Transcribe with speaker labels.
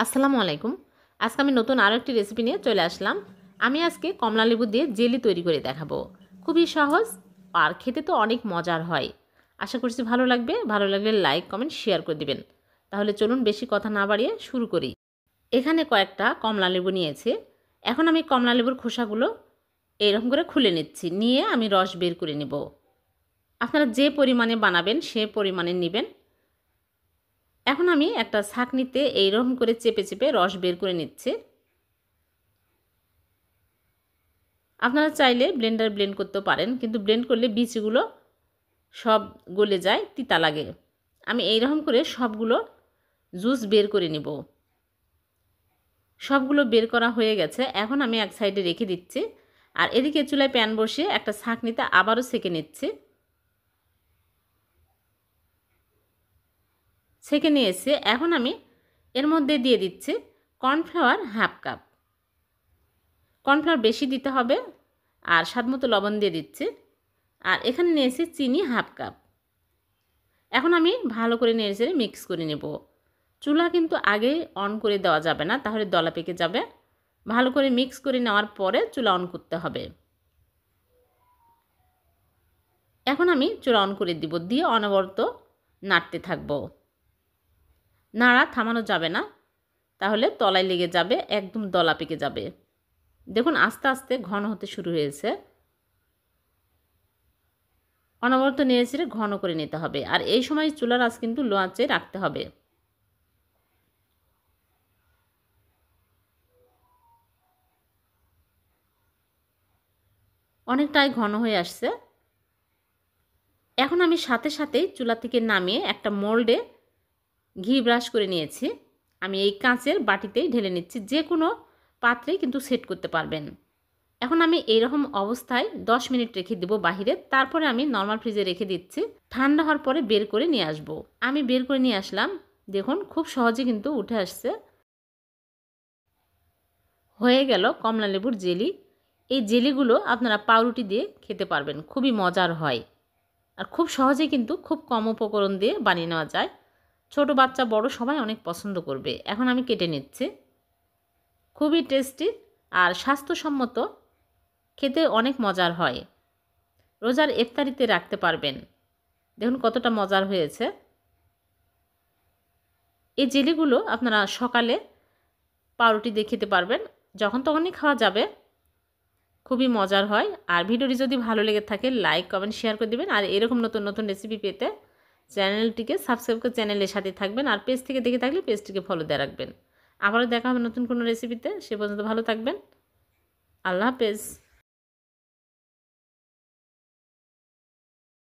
Speaker 1: আসসালামু আলাইকুম। আজকে আমি নতুন আরও একটি রেসিপি নিয়ে চলে আসলাম। আমি আজকে কমলা লেবু দিয়ে জেলি তৈরি করে দেখাবো। খুবই সহজ আর খেতে তো অনেক মজার হয়। আশা করছি ভালো লাগবে। ভালো লাগলে লাইক, কমেন্ট, শেয়ার করে দিবেন। তাহলে চলুন বেশি কথা না বাড়িয়ে শুরু করি। এখানে কয়েকটা কমলা লেবু নিয়েছি। এখন আমি কমলা লেবুর খোসাগুলো এরকম করে খুলে নিচ্ছি। নিয়ে আমি রস বের করে নেব। আপনারা যে পরিমাণে বানাবেন সে পরিমাণে নেবেন। এখন আমি একটা ছাঁকনিতে এইরকম করে চেপে চেপে রস বের করে নিচ্ছি। আপনারা চাইলে ব্লেন্ড করতেও পারেন, কিন্তু ব্লেন্ড করলে বীজগুলো সব গলে যায়, তিতা লাগে। আমি এইরকম করে সবগুলো জুস বের করে নিব। সবগুলো বের করা হয়ে গেছে। এখন আমি এক সাইডে রেখে দিচ্ছি। আর এদিকে চুলায় প্যান বসিয়ে একটা ছাঁকনিতে আবারও সেঁকে নিচ্ছি। সেঁকে নিয়ে এসে এখন আমি এর মধ্যে দিয়ে দিচ্ছি কর্নফ্লাওয়ার হাফ কাপ। কর্নফ্লাওয়ার বেশি দিতে হবে। আর স্বাদমতো লবণ দিয়ে দিচ্ছি। আর এখানে নিয়েছি চিনি হাফ কাপ। এখন আমি ভালো করে নেড়ে মিক্স করে নেব। চুলা কিন্তু আগে অন করে দেওয়া যাবে না, তাহলে দলা পেকে যাবে। ভালো করে মিক্স করে নেওয়ার পরে চুলা অন করতে হবে। এখন আমি চুলা অন করে দিব, দিয়ে অনবরত নাড়তে থাকবো। নাড়া থামানো যাবে না, তাহলে তলায় লেগে যাবে, একদম দলা পেকে যাবে। দেখুন আস্তে আস্তে ঘন হতে শুরু হয়েছে। অনবরত নেড়ে ঘন করে নিতে হবে। আর এই সময় চুলার আঁচ কিন্তু লো আঁচে রাখতে হবে। অনেকটাই ঘন হয়ে আসছে। এখন আমি সাথে সাথেই চুলা থেকে নামিয়ে একটা মোল্ডে ঘি ব্রাশ করে নিয়েছি। আমি এই কাঁচের বাটিতেই ঢেলে নিচ্ছি। যে কোনো পাত্রেই কিন্তু সেট করতে পারবেন। এখন আমি এইরকম অবস্থায় 10 মিনিট রেখে দেবো বাহিরে। তারপরে আমি নর্মাল ফ্রিজে রেখে দিচ্ছি। ঠান্ডা হওয়ার পরে বের করে নিয়ে আসবো। আমি বের করে নিয়ে আসলাম। দেখুন খুব সহজে কিন্তু উঠে আসছে। হয়ে গেল কমলা লেবুর জেলি। এই জেলিগুলো আপনারা পাউরুটি দিয়ে খেতে পারবেন, খুবই মজার হয়। আর খুব সহজে কিন্তু খুব কম উপকরণ দিয়ে বানিয়ে নেওয়া যায়। ছোট বাচ্চা বড় সবাই অনেক পছন্দ করবে। এখন আমি কেটে নিচ্ছি। খুবই টেস্টি আর স্বাস্থ্যসম্মত, খেতে অনেক মজার হয়। রোজার ইফতারিতে রাখতে পারবেন। দেখুন কতটা মজার হয়েছে। এই জেলিগুলো আপনারা সকালে পাউরুটি দিয়ে খেতে পারবেন, যখন তখনই খাওয়া যাবে। খুবই মজার হয়। আর ভিডিওটি যদি ভালো লেগে থাকে লাইক, কমেন্ট, শেয়ার করে দেবেন। আর এরকম নতুন নতুন রেসিপি পেতে চ্যানেলটিকে সাবস্ক্রাইব করে চ্যানেলের সাথে থাকবেন। আর পেজ থেকে দেখে থাকলে পেজটিকে ফলো দিয়ে রাখবেন। আবারও দেখা হবে নতুন কোনো রেসিপিতে। সে পর্যন্ত ভালো থাকবেন। আল্লাহ হাফেজ।